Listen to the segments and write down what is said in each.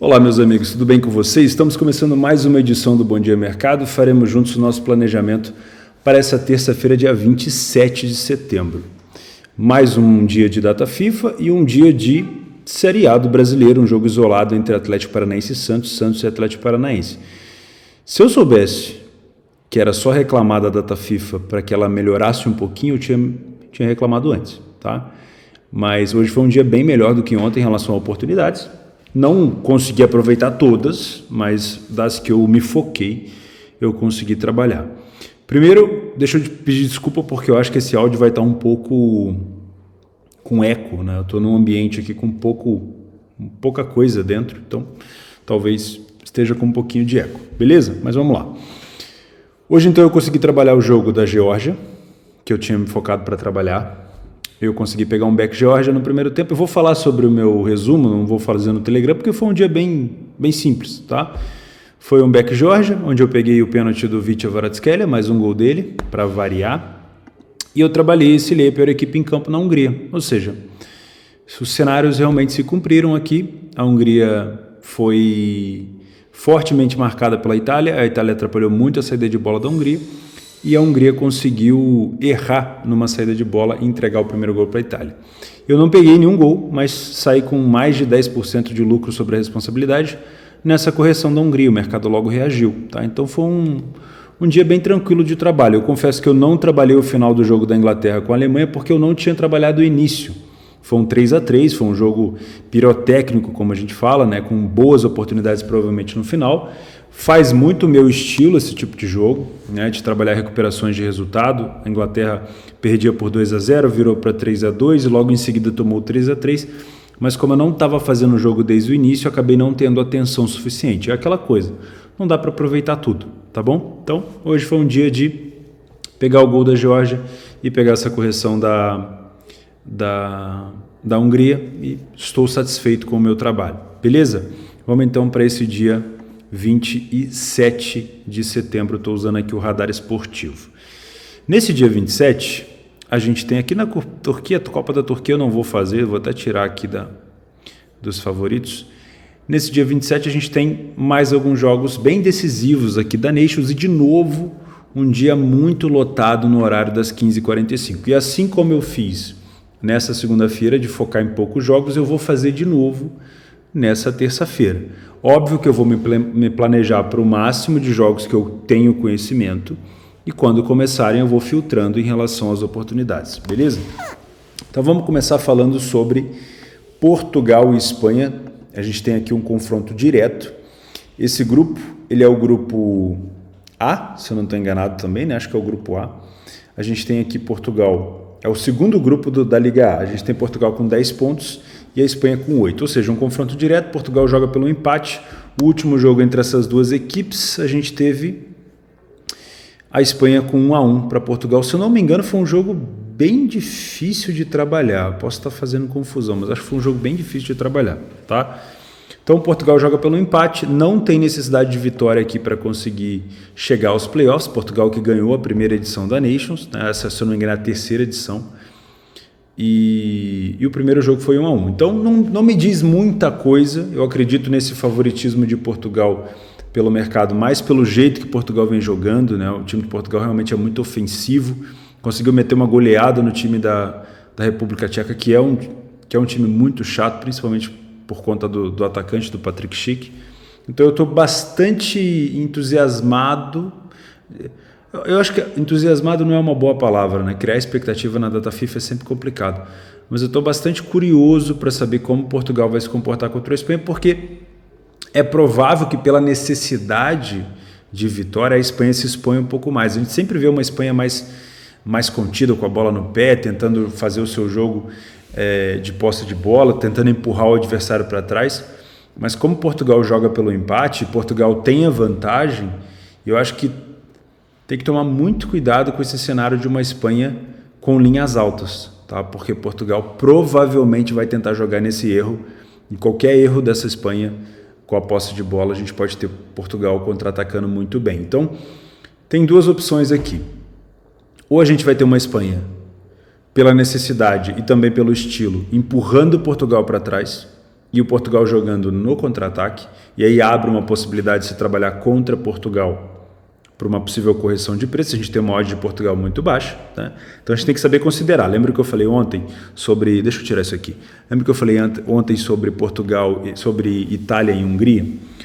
Olá, meus amigos, tudo bem com vocês? Estamos começando mais uma edição do Bom Dia Mercado. Faremos juntos o nosso planejamento para essa terça-feira, dia 27 de setembro. Mais um dia de data FIFA e um dia de Série A do Brasileiro, um jogo isolado entre Atlético Paranaense e Santos, Santos e Atlético Paranaense. Se eu soubesse que era só reclamar da data FIFA para que ela melhorasse um pouquinho, eu tinha reclamado antes, tá? Mas hoje foi um dia bem melhor do que ontem em relação a oportunidades. Não consegui aproveitar todas, mas das que eu me foquei, eu consegui trabalhar. Primeiro, deixa eu te pedir desculpa porque eu acho que esse áudio vai estar um pouco com eco, né? Eu estou num ambiente aqui com pouca coisa dentro, então talvez esteja com um pouquinho de eco, beleza? Mas vamos lá. Hoje então eu consegui trabalhar o jogo da Geórgia, que eu tinha me focado para trabalhar. Eu consegui pegar um back Geórgia no primeiro tempo. Eu vou falar sobre o meu resumo, não vou fazer no Telegram, porque foi um dia bem simples, tá? Foi um back Geórgia, onde eu peguei o pênalti do Vicha Kvaratskhelia, mais um gol dele, para variar. E eu trabalhei esse lei para a equipe em campo na Hungria. Ou seja, os cenários realmente se cumpriram aqui. A Hungria foi fortemente marcada pela Itália. A Itália atrapalhou muito a saída de bola da Hungria. E a Hungria conseguiu errar numa saída de bola e entregar o primeiro gol para a Itália. Eu não peguei nenhum gol, mas saí com mais de 10% de lucro sobre a responsabilidade nessa correção da Hungria. O mercado logo reagiu, tá? Então foi um dia bem tranquilo de trabalho. Eu confesso que eu não trabalhei o final do jogo da Inglaterra com a Alemanha porque eu não tinha trabalhado o início. Foi um 3-3, foi um jogo pirotécnico, como a gente fala, né? Com boas oportunidades provavelmente no final. Faz muito o meu estilo esse tipo de jogo, né, de trabalhar recuperações de resultado. A Inglaterra perdia por 2-0, virou para 3-2 e logo em seguida tomou 3-3. Mas como eu não estava fazendo o jogo desde o início, eu acabei não tendo atenção suficiente. É aquela coisa, não dá para aproveitar tudo, tá bom? Então, hoje foi um dia de pegar o gol da Geórgia e pegar essa correção da Hungria e estou satisfeito com o meu trabalho, beleza? Vamos então para esse dia 27 de setembro, estou usando aqui o radar esportivo. Nesse dia 27, a gente tem aqui na Turquia, a Copa da Turquia eu não vou fazer, vou até tirar aqui dos favoritos. Nesse dia 27 a gente tem mais alguns jogos bem decisivos aqui da Nations e de novo um dia muito lotado no horário das 15h45. E assim como eu fiz nessa segunda-feira de focar em poucos jogos, eu vou fazer de novo nessa terça-feira. Óbvio que eu vou me planejar para o máximo de jogos que eu tenho conhecimento e quando começarem eu vou filtrando em relação às oportunidades, beleza? Então vamos começar falando sobre Portugal e Espanha. A gente tem aqui um confronto direto. Esse grupo, ele é o grupo A, se eu não estou enganado também, né? Acho que é o grupo A. A gente tem aqui Portugal, é o segundo grupo da Liga A. A gente tem Portugal com 10 pontos e a Espanha com 8, ou seja, um confronto direto. Portugal joga pelo empate. O último jogo entre essas duas equipes, a gente teve a Espanha com 1-1 para Portugal. Se eu não me engano, foi um jogo bem difícil de trabalhar. Posso estar fazendo confusão, mas acho que foi um jogo bem difícil de trabalhar, tá? Então, Portugal joga pelo empate, não tem necessidade de vitória aqui para conseguir chegar aos playoffs. Portugal que ganhou a primeira edição da Nations, né? Essa, se eu não me engano, é a terceira edição. E o primeiro jogo foi 1-1. Então não me diz muita coisa. Eu acredito nesse favoritismo de Portugal pelo mercado, mais pelo jeito que Portugal vem jogando, né? O time de Portugal realmente é muito ofensivo. Conseguiu meter uma goleada no time da República Tcheca, que é um time muito chato, principalmente por conta do atacante, do Patrick Schick. Então eu estou bastante entusiasmado. Eu acho que entusiasmado não é uma boa palavra, né? Criar expectativa na data FIFA é sempre complicado. Mas eu estou bastante curioso para saber como Portugal vai se comportar contra a Espanha, porque é provável que pela necessidade de vitória a Espanha se exponha um pouco mais. A gente sempre vê uma Espanha mais contida, com a bola no pé, tentando fazer o seu jogo de posse de bola, tentando empurrar o adversário para trás. Mas como Portugal joga pelo empate, Portugal tem a vantagem, eu acho que tem que tomar muito cuidado com esse cenário de uma Espanha com linhas altas, tá? Porque Portugal provavelmente vai tentar jogar nesse erro, e qualquer erro dessa Espanha com a posse de bola, a gente pode ter Portugal contra-atacando muito bem. Então, tem duas opções aqui. Ou a gente vai ter uma Espanha pela necessidade e também pelo estilo, empurrando Portugal para trás, e o Portugal jogando no contra-ataque, e aí abre uma possibilidade de se trabalhar contra Portugal para uma possível correção de preço. A gente tem uma odd de Portugal muito baixa, né? Então a gente tem que saber considerar. Lembra que eu falei ontem sobre... Deixa eu tirar isso aqui. Lembra que eu falei ontem sobre Portugal, sobre Itália e Hungria?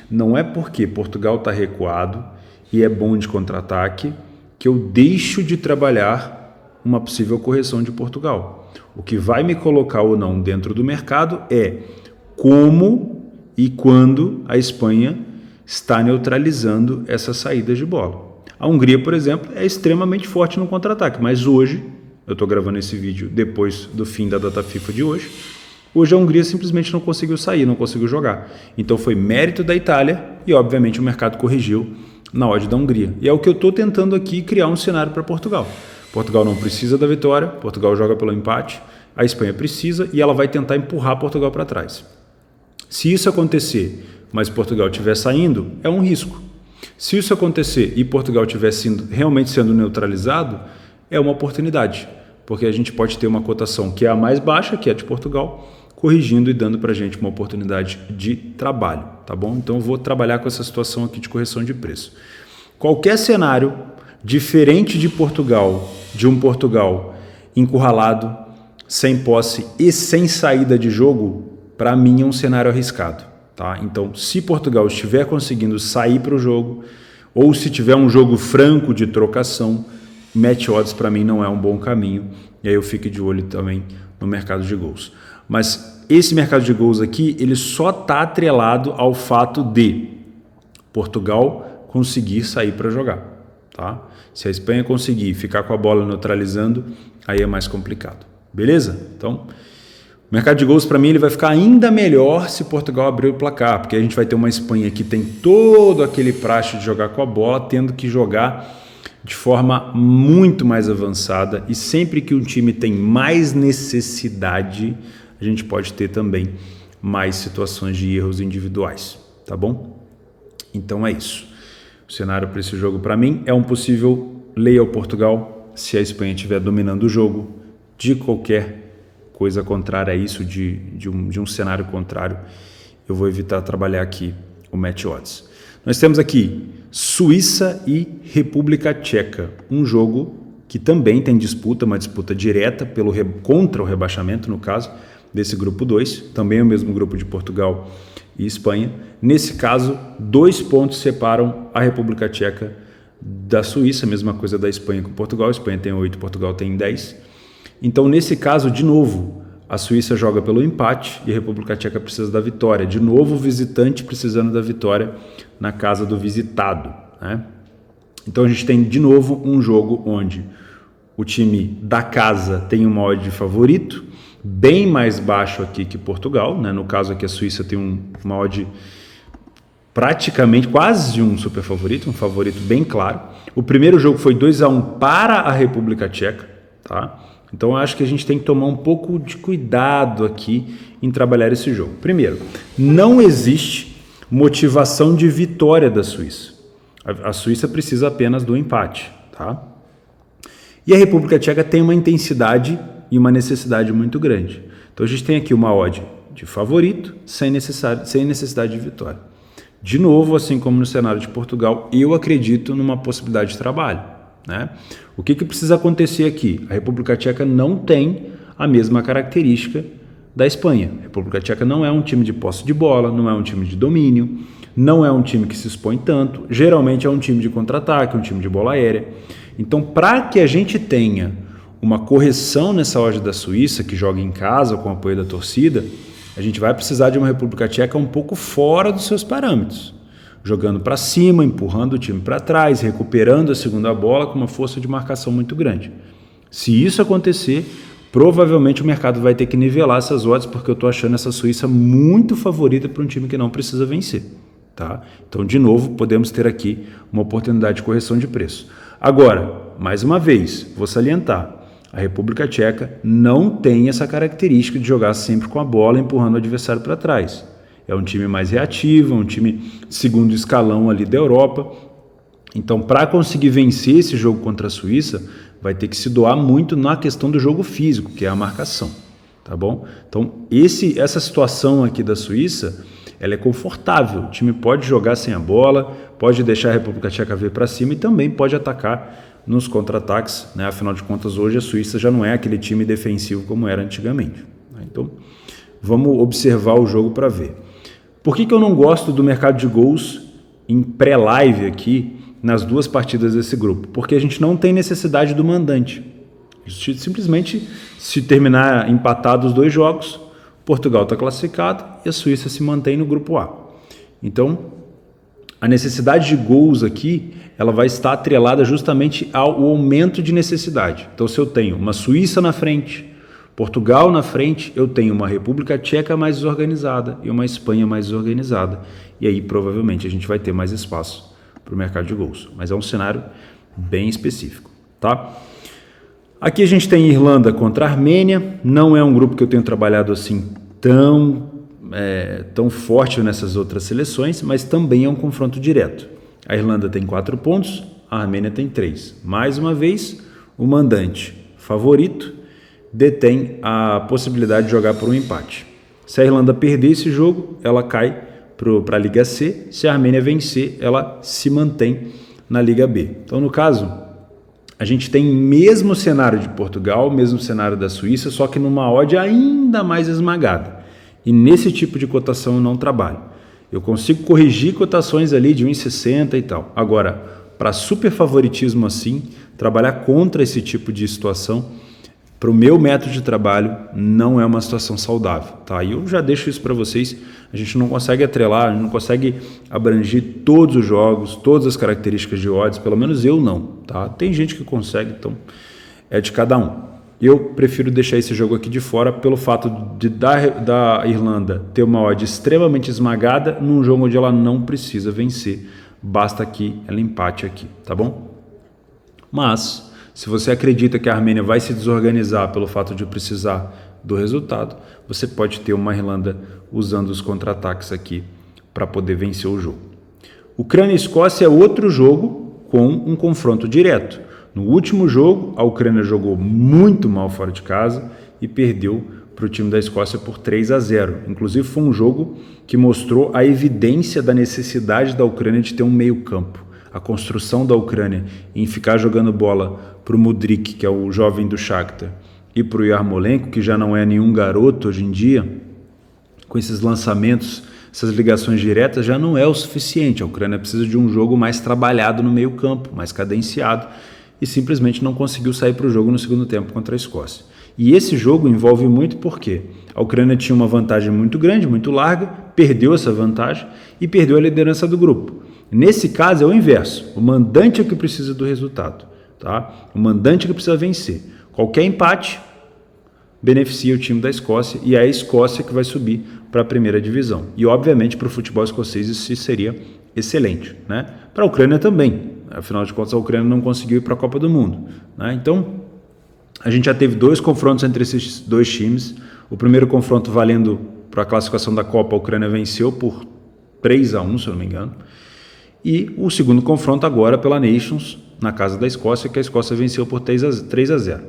Não é porque Portugal está recuado e é bom de contra-ataque que eu deixo de trabalhar uma possível correção de Portugal. O que vai me colocar ou não dentro do mercado é como e quando a Espanha está neutralizando essas saídas de bola. A Hungria, por exemplo, é extremamente forte no contra-ataque, mas hoje, eu estou gravando esse vídeo depois do fim da data FIFA de hoje a Hungria simplesmente não conseguiu sair, não conseguiu jogar. Então foi mérito da Itália e, obviamente, o mercado corrigiu na odd da Hungria. E é o que eu estou tentando aqui criar um cenário para Portugal. Portugal não precisa da vitória, Portugal joga pelo empate, a Espanha precisa e ela vai tentar empurrar Portugal para trás. Se isso acontecer, mas Portugal estiver saindo, é um risco. Se isso acontecer e Portugal estiver realmente sendo neutralizado, é uma oportunidade, porque a gente pode ter uma cotação que é a mais baixa, que é a de Portugal, corrigindo e dando para a gente uma oportunidade de trabalho, tá bom? Então eu vou trabalhar com essa situação aqui de correção de preço. Qualquer cenário diferente de Portugal, de um Portugal encurralado, sem posse e sem saída de jogo, para mim é um cenário arriscado. Tá? Então, se Portugal estiver conseguindo sair para o jogo, ou se tiver um jogo franco de trocação, match odds para mim não é um bom caminho, e aí eu fico de olho também no mercado de gols. Mas esse mercado de gols aqui, ele só está atrelado ao fato de Portugal conseguir sair para jogar. Tá? Se a Espanha conseguir ficar com a bola neutralizando, aí é mais complicado. Beleza? Então... o mercado de gols, para mim, ele vai ficar ainda melhor se Portugal abrir o placar, porque a gente vai ter uma Espanha que tem todo aquele praxe de jogar com a bola, tendo que jogar de forma muito mais avançada, e sempre que um time tem mais necessidade, a gente pode ter também mais situações de erros individuais, tá bom? Então é isso. O cenário para esse jogo, para mim, é um possível lei ao Portugal se a Espanha estiver dominando o jogo de qualquer coisa contrária a isso, de um cenário contrário, eu vou evitar trabalhar aqui o match odds. Nós temos aqui Suíça e República Tcheca, um jogo que também tem disputa, uma disputa direta contra o rebaixamento, no caso, desse grupo 2, também é o mesmo grupo de Portugal e Espanha. Nesse caso, 2 pontos separam a República Tcheca da Suíça, mesma coisa da Espanha com Portugal, a Espanha tem 8, Portugal tem 10. Então, nesse caso, de novo, a Suíça joga pelo empate e a República Tcheca precisa da vitória. De novo, o visitante precisando da vitória na casa do visitado, né? Então, a gente tem, de novo, um jogo onde o time da casa tem uma odd de favorito, bem mais baixo aqui que Portugal, né? No caso aqui, a Suíça tem uma odd praticamente quase um super favorito, um favorito bem claro. O primeiro jogo foi 2-1 para a República Tcheca, tá? Então, eu acho que a gente tem que tomar um pouco de cuidado aqui em trabalhar esse jogo. Primeiro, não existe motivação de vitória da Suíça. A Suíça precisa apenas do empate, tá? E a República Tcheca tem uma intensidade e uma necessidade muito grande. Então, a gente tem aqui uma odd de favorito sem necessidade de vitória. De novo, assim como no cenário de Portugal, eu acredito numa possibilidade de trabalho, né? O que precisa acontecer aqui? A República Tcheca não tem a mesma característica da Espanha. A República Tcheca não é um time de posse de bola, não é um time de domínio, não é um time que se expõe tanto, geralmente é um time de contra-ataque, um time de bola aérea. Então, para que a gente tenha uma correção nessa odd da Suíça, que joga em casa com o apoio da torcida, a gente vai precisar de uma República Tcheca um pouco fora dos seus parâmetros, jogando para cima, empurrando o time para trás, recuperando a segunda bola com uma força de marcação muito grande. Se isso acontecer, provavelmente o mercado vai ter que nivelar essas odds, porque eu estou achando essa Suíça muito favorita para um time que não precisa vencer. Tá? Então, de novo, podemos ter aqui uma oportunidade de correção de preço. Agora, mais uma vez, vou salientar, a República Tcheca não tem essa característica de jogar sempre com a bola, empurrando o adversário para trás. É um time mais reativo, é um time segundo escalão ali da Europa. Então, para conseguir vencer esse jogo contra a Suíça, vai ter que se doar muito na questão do jogo físico, que é a marcação. tá bom? Então, essa situação aqui da Suíça, ela é confortável. O time pode jogar sem a bola, pode deixar a República Tcheca vir para cima e também pode atacar nos contra-ataques, né? Afinal de contas, hoje a Suíça já não é aquele time defensivo como era antigamente. Então, vamos observar o jogo para ver. Por que eu não gosto do mercado de gols em pré-live aqui nas duas partidas desse grupo? Porque a gente não tem necessidade do mandante. Simplesmente, se terminar empatado os 2 jogos, Portugal está classificado e a Suíça se mantém no grupo A. Então, a necessidade de gols aqui, ela vai estar atrelada justamente ao aumento de necessidade. Então, se eu tenho uma Suíça na frente, Portugal na frente, eu tenho uma República Tcheca mais desorganizada e uma Espanha mais desorganizada. E aí, provavelmente, a gente vai ter mais espaço para o mercado de gols. Mas é um cenário bem específico, tá? Aqui a gente tem Irlanda contra Armênia. Não é um grupo que eu tenho trabalhado assim tão forte nessas outras seleções, mas também é um confronto direto. A Irlanda tem 4 pontos, a Armênia tem 3. Mais uma vez, o mandante favorito detém a possibilidade de jogar por um empate. Se a Irlanda perder esse jogo, ela cai para a Liga C. Se a Armênia vencer, ela se mantém na Liga B. Então, no caso, a gente tem mesmo cenário de Portugal, mesmo cenário da Suíça, só que numa odd ainda mais esmagada. E nesse tipo de cotação eu não trabalho. Eu consigo corrigir cotações ali de 1,60 e tal. Agora, para super favoritismo assim, trabalhar contra esse tipo de situação, para o meu método de trabalho, não é uma situação saudável, tá? E eu já deixo isso para vocês. A gente não consegue atrelar, a gente não consegue abranger todos os jogos, todas as características de odds, pelo menos eu não, tá? Tem gente que consegue, então é de cada um. Eu prefiro deixar esse jogo aqui de fora pelo fato de da Irlanda ter uma odd extremamente esmagada num jogo onde ela não precisa vencer. Basta que ela empate aqui, tá bom? Mas, se você acredita que a Armênia vai se desorganizar pelo fato de precisar do resultado, você pode ter uma Irlanda usando os contra-ataques aqui para poder vencer o jogo. Ucrânia e Escócia é outro jogo com um confronto direto. No último jogo, a Ucrânia jogou muito mal fora de casa e perdeu para o time da Escócia por 3-0. Inclusive, foi um jogo que mostrou a evidência da necessidade da Ucrânia de ter um meio-campo. A construção da Ucrânia em ficar jogando bola para o Mudryk, que é o jovem do Shakhtar, e para o Yarmolenko, que já não é nenhum garoto hoje em dia, com esses lançamentos, essas ligações diretas, já não é o suficiente. A Ucrânia precisa de um jogo mais trabalhado no meio-campo, mais cadenciado, e simplesmente não conseguiu sair para o jogo no segundo tempo contra a Escócia. E esse jogo envolve muito porque a Ucrânia tinha uma vantagem muito grande, muito larga, perdeu essa vantagem e perdeu a liderança do grupo. Nesse caso é o inverso, o mandante é que precisa do resultado, tá? O mandante é que precisa vencer. Qualquer empate beneficia o time da Escócia e é a Escócia que vai subir para a primeira divisão. E obviamente para o futebol escocês isso seria excelente, né? Para a Ucrânia também. Afinal de contas, a Ucrânia não conseguiu ir para a Copa do Mundo, né? Então, a gente já teve 2 confrontos entre esses 2 times. O primeiro confronto valendo para a classificação da Copa, a Ucrânia venceu por 3-1, se eu não me engano. E o segundo confronto agora pela Nations, na casa da Escócia, que a Escócia venceu por 3-0.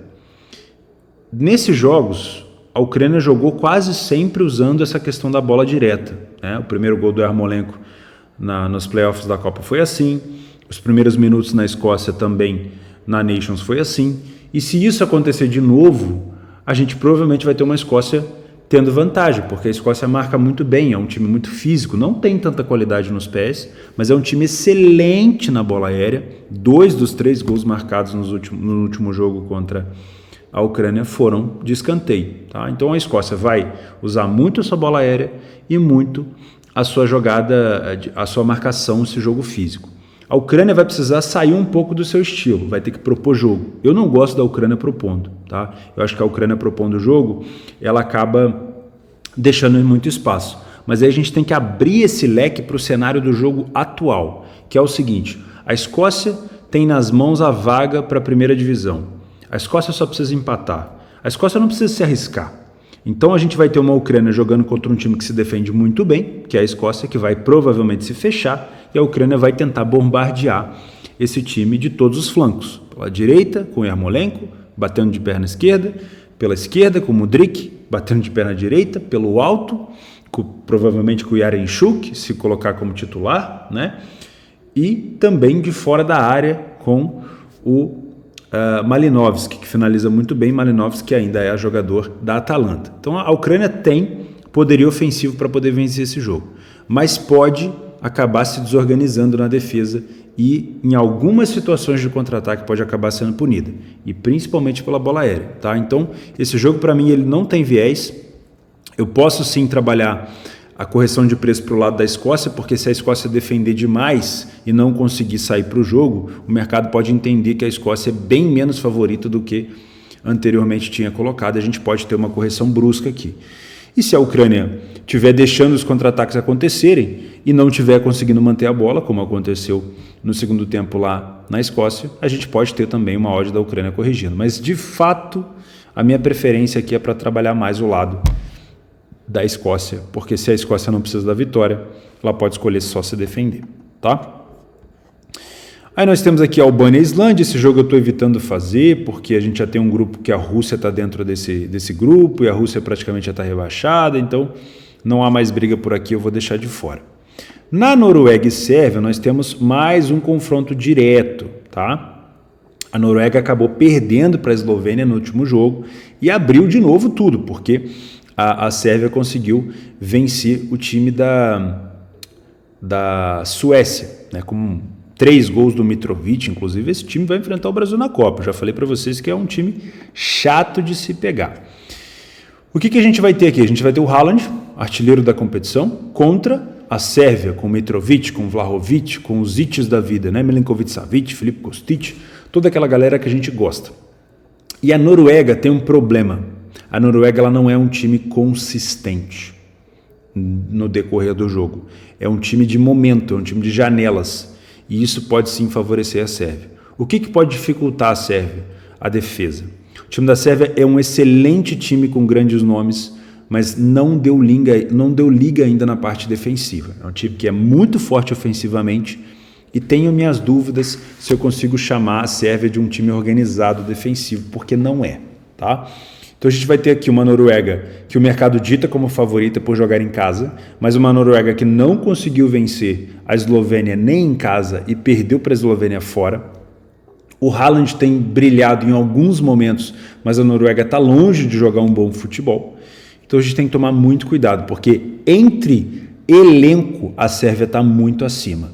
Nesses jogos, a Ucrânia jogou quase sempre usando essa questão da bola direta, né? O primeiro gol do Yarmolenko nos playoffs da Copa foi assim. Os primeiros minutos na Escócia também, na Nations, foi assim. E se isso acontecer de novo, a gente provavelmente vai ter uma Escócia tendo vantagem, porque a Escócia marca muito bem, é um time muito físico, não tem tanta qualidade nos pés, mas é um time excelente na bola aérea. 2 dos 3 gols marcados no último jogo contra a Ucrânia foram de escanteio, tá? Então a Escócia vai usar muito a sua bola aérea e muito a sua jogada, a sua marcação, esse jogo físico. A Ucrânia vai precisar sair um pouco do seu estilo, vai ter que propor jogo. Eu não gosto da Ucrânia propondo, tá? Eu acho que a Ucrânia propondo o jogo, ela acaba deixando muito espaço. Mas aí a gente tem que abrir esse leque para o cenário do jogo atual, que é o seguinte: a Escócia tem nas mãos a vaga para a primeira divisão. A Escócia só precisa empatar. A Escócia não precisa se arriscar. Então a gente vai ter uma Ucrânia jogando contra um time que se defende muito bem, que é a Escócia, que vai provavelmente se fechar, e a Ucrânia vai tentar bombardear esse time de todos os flancos. Pela direita, com o Yarmolenko, batendo de perna esquerda, pela esquerda, com o Mudryk, batendo de perna direita, pelo alto, provavelmente com o Yaremchuk, se colocar como titular, né? E também de fora da área com o Malinovski, que finaliza muito bem. Malinovski ainda é jogador da Atalanta. Então a Ucrânia tem poderio ofensivo para poder vencer esse jogo, mas pode acabar se desorganizando na defesa e em algumas situações de contra-ataque pode acabar sendo punida, e principalmente pela bola aérea, tá? Então esse jogo para mim ele não tem viés. Eu posso sim trabalhar a correção de preço para o lado da Escócia, porque se a Escócia defender demais e não conseguir sair para o jogo, o mercado pode entender que a Escócia é bem menos favorita do que anteriormente tinha colocado, a gente pode ter uma correção brusca aqui. E se a Ucrânia estiver deixando os contra-ataques acontecerem e não estiver conseguindo manter a bola, como aconteceu no segundo tempo lá na Escócia, a gente pode ter também uma odd da Ucrânia corrigindo. Mas, de fato, a minha preferência aqui é para trabalhar mais o lado da Escócia, porque se a Escócia não precisa da vitória, ela pode escolher só se defender, tá? Aí nós temos aqui a Albânia e a Islândia. Esse jogo eu estou evitando fazer, porque a gente já tem um grupo que a Rússia está dentro desse grupo, e a Rússia praticamente já está rebaixada, então não há mais briga por aqui, eu vou deixar de fora. Na Noruega e Sérvia, nós temos mais um confronto direto, tá? A Noruega acabou perdendo para a Eslovênia no último jogo e abriu de novo tudo, porque a Sérvia conseguiu vencer o time da Suécia, né, com 3 gols do Mitrovic. Inclusive esse time vai enfrentar o Brasil na Copa. Eu já falei para vocês que é um time chato de se pegar. O que a gente vai ter aqui? A gente vai ter o Haaland, artilheiro da competição, contra a Sérvia, com o Mitrovic, com o Vlahovic, com os Itis da vida, né? Milinkovic-Savic, Filip Kostic, toda aquela galera que a gente gosta. E a Noruega tem um problema. A Noruega ela não é um time consistente no decorrer do jogo. É um time de momento, é um time de janelas. E isso pode sim favorecer a Sérvia. O que pode dificultar a Sérvia? A defesa. O time da Sérvia é um excelente time com grandes nomes, mas não deu liga ainda na parte defensiva. É um time que é muito forte ofensivamente e tenho minhas dúvidas se eu consigo chamar a Sérvia de um time organizado defensivo, porque não é, tá? Então a gente vai ter aqui uma Noruega que o mercado dita como favorita por jogar em casa, mas uma Noruega que não conseguiu vencer a Eslovênia nem em casa e perdeu para a Eslovênia fora. O Haaland tem brilhado em alguns momentos, mas a Noruega está longe de jogar um bom futebol. Então a gente tem que tomar muito cuidado, porque entre elenco a Sérvia está muito acima.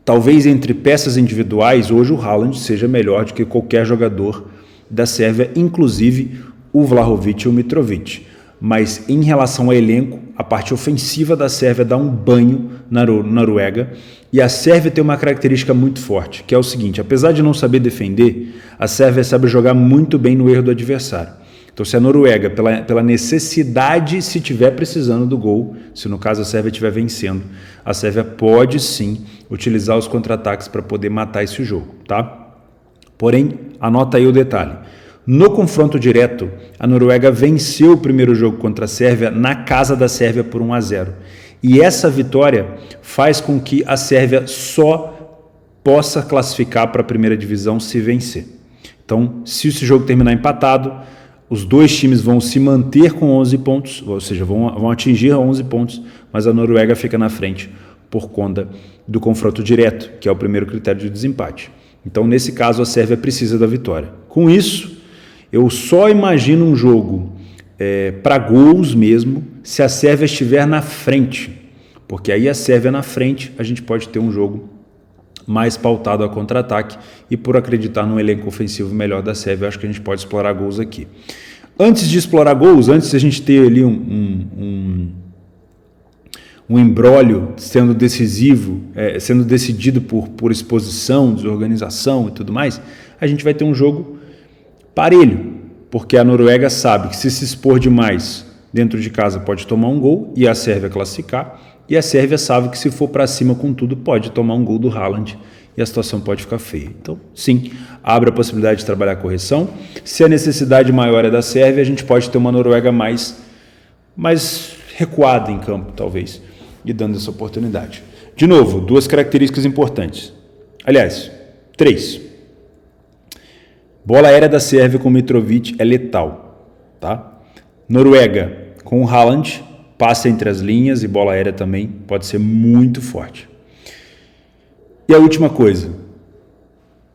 Talvez entre peças individuais, hoje o Haaland seja melhor do que qualquer jogador da Sérvia, inclusive o Vlahovic e o Mitrovic. Mas em relação ao elenco, a parte ofensiva da Sérvia dá um banho na Noruega, e a Sérvia tem uma característica muito forte, que é o seguinte: apesar de não saber defender, a Sérvia sabe jogar muito bem no erro do adversário. Então se a Noruega, pela necessidade, se estiver precisando do gol, se no caso a Sérvia estiver vencendo, a Sérvia pode sim utilizar os contra-ataques para poder matar esse jogo, tá? Porém, anota aí o detalhe. No confronto direto, a Noruega venceu o primeiro jogo contra a Sérvia na casa da Sérvia por 1-0. E essa vitória faz com que a Sérvia só possa classificar para a primeira divisão se vencer. Então, se esse jogo terminar empatado, os dois times vão se manter com 11 pontos, ou seja, vão atingir 11 pontos, mas a Noruega fica na frente por conta do confronto direto, que é o primeiro critério de desempate. Então, nesse caso, a Sérvia precisa da vitória. Com isso, eu só imagino um jogo para gols mesmo se a Sérvia estiver na frente, porque aí a Sérvia na frente a gente pode ter um jogo mais pautado a contra-ataque, e por acreditar no elenco ofensivo melhor da Sérvia, acho que a gente pode explorar gols aqui. Antes de explorar gols, antes de a gente ter ali um imbróglio sendo decisivo, sendo decidido por exposição, desorganização e tudo mais, a gente vai ter um jogo parelho, porque a Noruega sabe que se expor demais dentro de casa pode tomar um gol e a Sérvia classificar, e a Sérvia sabe que se for para cima com tudo pode tomar um gol do Haaland e a situação pode ficar feia. Então, sim, abre a possibilidade de trabalhar a correção. Se a necessidade maior é da Sérvia, a gente pode ter uma Noruega mais recuada em campo, talvez, e dando essa oportunidade. De novo, 2 características importantes. Aliás, 3. Bola aérea da Sérvia com Mitrovic é letal, tá? Noruega com o Haaland, passa entre as linhas e bola aérea também pode ser muito forte. E a última coisa,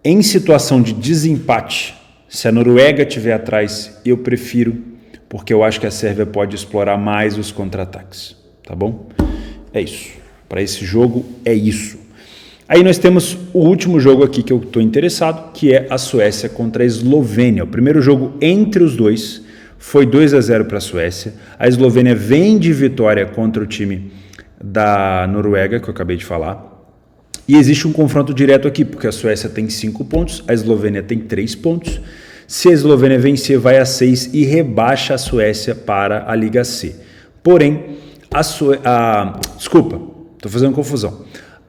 em situação de desempate, se a Noruega estiver atrás, eu prefiro, porque eu acho que a Sérvia pode explorar mais os contra-ataques, tá bom? É isso. Para esse jogo, é isso. Aí nós temos o último jogo aqui que eu estou interessado, que é a Suécia contra a Eslovênia. O primeiro jogo entre os dois foi 2-0 para a Suécia. A Eslovênia vem de vitória contra o time da Noruega, que eu acabei de falar. E existe um confronto direto aqui, porque a Suécia tem 5 pontos, a Eslovênia tem 3 pontos. Se a Eslovênia vencer, vai a 6 e rebaixa a Suécia para a Liga C. Porém, desculpa, estou fazendo confusão.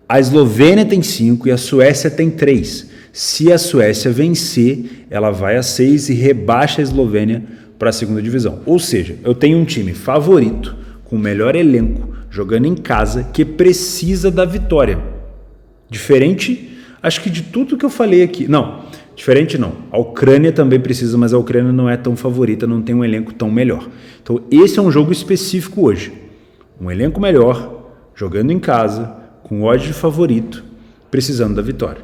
A Eslovênia tem 5 e a Suécia tem 3. Se a Suécia vencer, ela vai a 6 e rebaixa a Eslovênia para a segunda divisão. Ou seja, eu tenho um time favorito, com o melhor elenco, jogando em casa, que precisa da vitória. Diferente, acho que de tudo que eu falei aqui. Não, diferente não. A Ucrânia também precisa, mas a Ucrânia não é tão favorita, não tem um elenco tão melhor. Então, esse é um jogo específico hoje. Um elenco melhor, jogando em casa, com odds de favorito, precisando da vitória.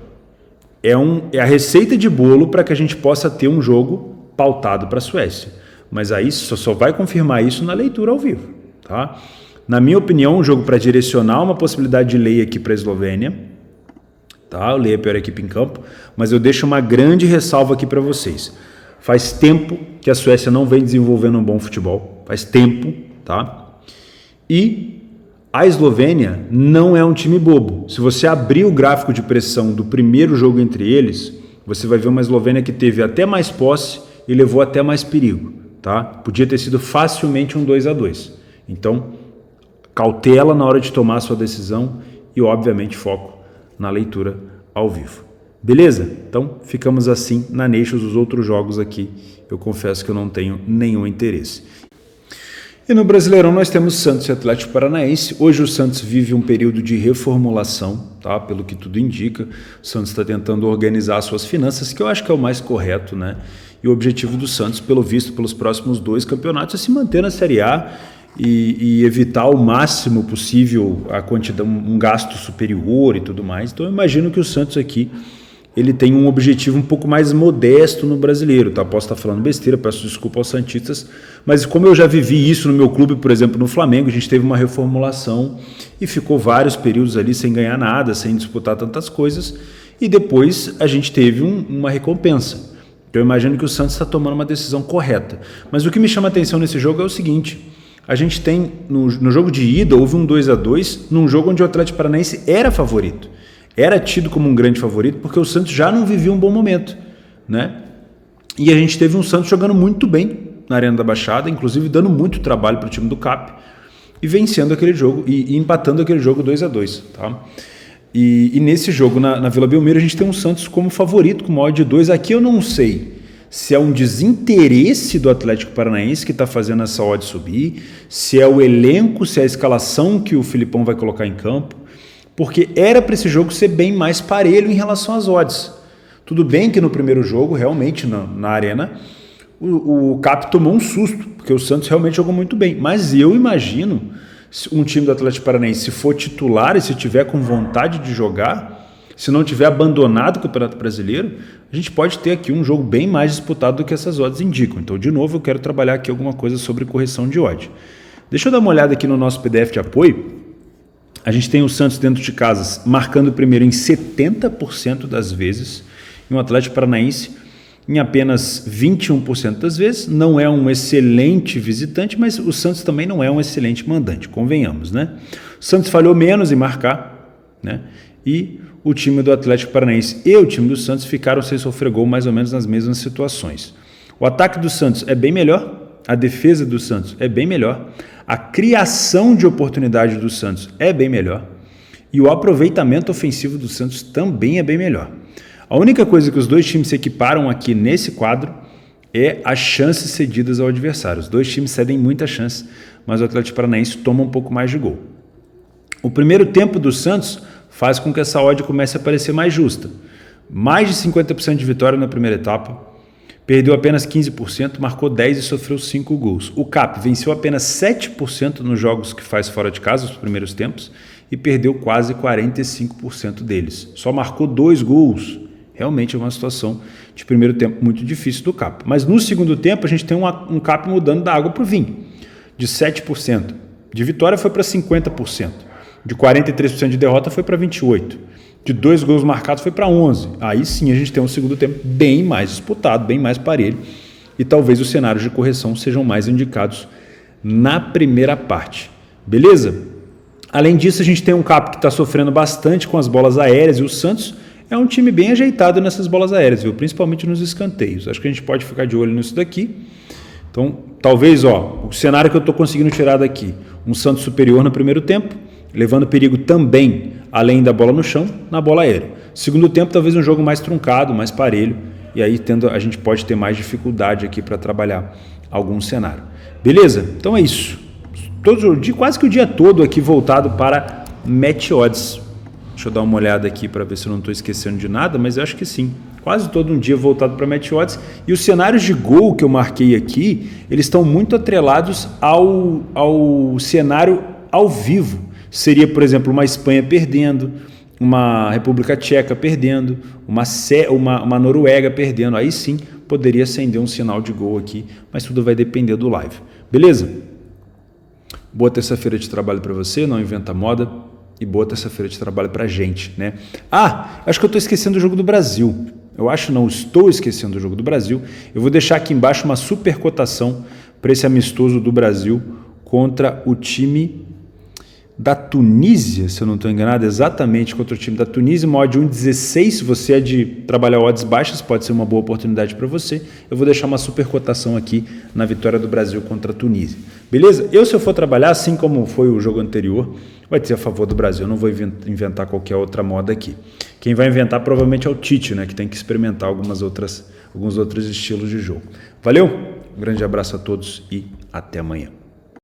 É a receita de bolo para que a gente possa ter um jogo pautado para a Suécia. Mas aí só vai confirmar isso na leitura ao vivo. Tá? Na minha opinião, um jogo para direcionar uma possibilidade de lei aqui para a Eslovênia. Tá? Eu leio a pior equipe em campo, mas eu deixo uma grande ressalva aqui para vocês. Faz tempo que a Suécia não vem desenvolvendo um bom futebol. Faz tempo, tá? E a Eslovênia não é um time bobo. Se você abrir o gráfico de pressão do primeiro jogo entre eles, você vai ver uma Eslovênia que teve até mais posse e levou até mais perigo, tá? Podia ter sido facilmente um 2-2. Então, cautela na hora de tomar a sua decisão e, obviamente, foco na leitura ao vivo. Beleza? Então, ficamos assim na Nations. Os outros jogos aqui, eu confesso que eu não tenho nenhum interesse. E no Brasileirão nós temos Santos e Atlético Paranaense. Hoje o Santos vive um período de reformulação, tá? Pelo que tudo indica. O Santos está tentando organizar suas finanças, que eu acho que é o mais correto, né? E o objetivo do Santos, pelo visto, pelos próximos 2 campeonatos, é se manter na Série A e evitar o máximo possível a quantidade, um gasto superior e tudo mais. Então eu imagino que o Santos aqui ele tem um objetivo um pouco mais modesto no Brasileiro, tá? Posso estar falando besteira, peço desculpa aos santistas, mas como eu já vivi isso no meu clube, por exemplo, no Flamengo, a gente teve uma reformulação e ficou vários períodos ali sem ganhar nada, sem disputar tantas coisas, e depois a gente teve uma recompensa. Eu imagino que o Santos está tomando uma decisão correta. Mas o que me chama a atenção nesse jogo é o seguinte: a gente tem, no jogo de ida, houve um 2-2, num jogo onde o Atlético Paranaense era favorito. Era tido como um grande favorito porque o Santos já não vivia um bom momento, né? E a gente teve um Santos jogando muito bem na Arena da Baixada, inclusive dando muito trabalho para o time do CAP e vencendo aquele jogo e empatando aquele jogo 2-2, tá? E nesse jogo na Vila Belmiro a gente tem um Santos como favorito com uma odd de 2. Aqui eu não sei se é um desinteresse do Atlético Paranaense que está fazendo essa odd subir, se é o elenco, se é a escalação que o Filipão vai colocar em campo, porque era para esse jogo ser bem mais parelho em relação às odds. Tudo bem que no primeiro jogo, realmente, na Arena, o CAP tomou um susto, porque o Santos realmente jogou muito bem. Mas eu imagino, um time do Atlético Paranaense, se for titular e se tiver com vontade de jogar, se não tiver abandonado o Campeonato Brasileiro, a gente pode ter aqui um jogo bem mais disputado do que essas odds indicam. Então, de novo, eu quero trabalhar aqui alguma coisa sobre correção de odd. Deixa eu dar uma olhada aqui no nosso PDF de apoio. A gente tem o Santos dentro de casa marcando primeiro em 70% das vezes e o Atlético Paranaense em apenas 21% das vezes. Não é um excelente visitante, mas o Santos também não é um excelente mandante, convenhamos, né? O Santos falhou menos em marcar, né? E o time do Atlético Paranaense e o time do Santos ficaram sem sofrer gol mais ou menos nas mesmas situações. O ataque do Santos é bem melhor, a defesa do Santos é bem melhor, a criação de oportunidade do Santos é bem melhor e o aproveitamento ofensivo do Santos também é bem melhor. A única coisa que os dois times se equiparam aqui nesse quadro é as chances cedidas ao adversário. Os dois times cedem muita chance, mas o Atlético Paranaense toma um pouco mais de gol. O primeiro tempo do Santos faz com que essa odd comece a parecer mais justa. Mais de 50% de vitória na primeira etapa. perdeu apenas 15%, marcou 10 e sofreu 5 gols. O CAP venceu apenas 7% nos jogos que faz fora de casa, os primeiros tempos, e perdeu quase 45% deles. Só marcou 2 gols. Realmente é uma situação de primeiro tempo muito difícil do CAP. Mas no segundo tempo a gente tem um CAP mudando da água para o vinho, de 7%. De vitória foi para 50%. De 43% de derrota foi para 28%. De 2 gols marcados foi para 11%. Aí sim a gente tem um segundo tempo bem mais disputado, bem mais parelho. E talvez os cenários de correção sejam mais indicados na primeira parte. Beleza? Além disso, a gente tem um CAP que está sofrendo bastante com as bolas aéreas e o Santos é um time bem ajeitado nessas bolas aéreas, viu? Principalmente nos escanteios. Acho que a gente pode ficar de olho nisso daqui. Então, talvez, o cenário que eu estou conseguindo tirar daqui, um Santos superior no primeiro tempo, levando perigo também, além da bola no chão, na bola aérea. Segundo tempo, talvez um jogo mais truncado, mais parelho, e aí a gente pode ter mais dificuldade aqui para trabalhar algum cenário. Beleza? Então é isso. Quase que o dia todo aqui voltado para match odds. Deixa eu dar uma olhada aqui para ver se eu não estou esquecendo de nada, mas eu acho que sim. Quase todo um dia voltado para match odds. E os cenários de gol que eu marquei aqui, eles estão muito atrelados ao cenário ao vivo. Seria, por exemplo, uma Espanha perdendo, uma República Tcheca perdendo, uma Noruega perdendo. Aí sim poderia acender um sinal de gol aqui, mas tudo vai depender do live. Beleza? Boa terça-feira de trabalho para você, não inventa moda. E boa terça-feira de trabalho para a gente, né? Acho que eu estou esquecendo o jogo do Brasil. Estou esquecendo o jogo do Brasil. Eu vou deixar aqui embaixo uma super cotação para esse amistoso do Brasil contra o time da Tunísia, se eu não estou enganado, exatamente contra o time da Tunísia, uma odd 1,16. Se você é de trabalhar odds baixas, pode ser uma boa oportunidade para você. Eu vou deixar uma super cotação aqui na vitória do Brasil contra a Tunísia. Beleza? Se eu for trabalhar, assim como foi o jogo anterior, vai ser a favor do Brasil. Eu não vou inventar qualquer outra moda aqui. Quem vai inventar provavelmente é o Tite, né, que tem que experimentar alguns outros estilos de jogo. Valeu? Um grande abraço a todos e até amanhã.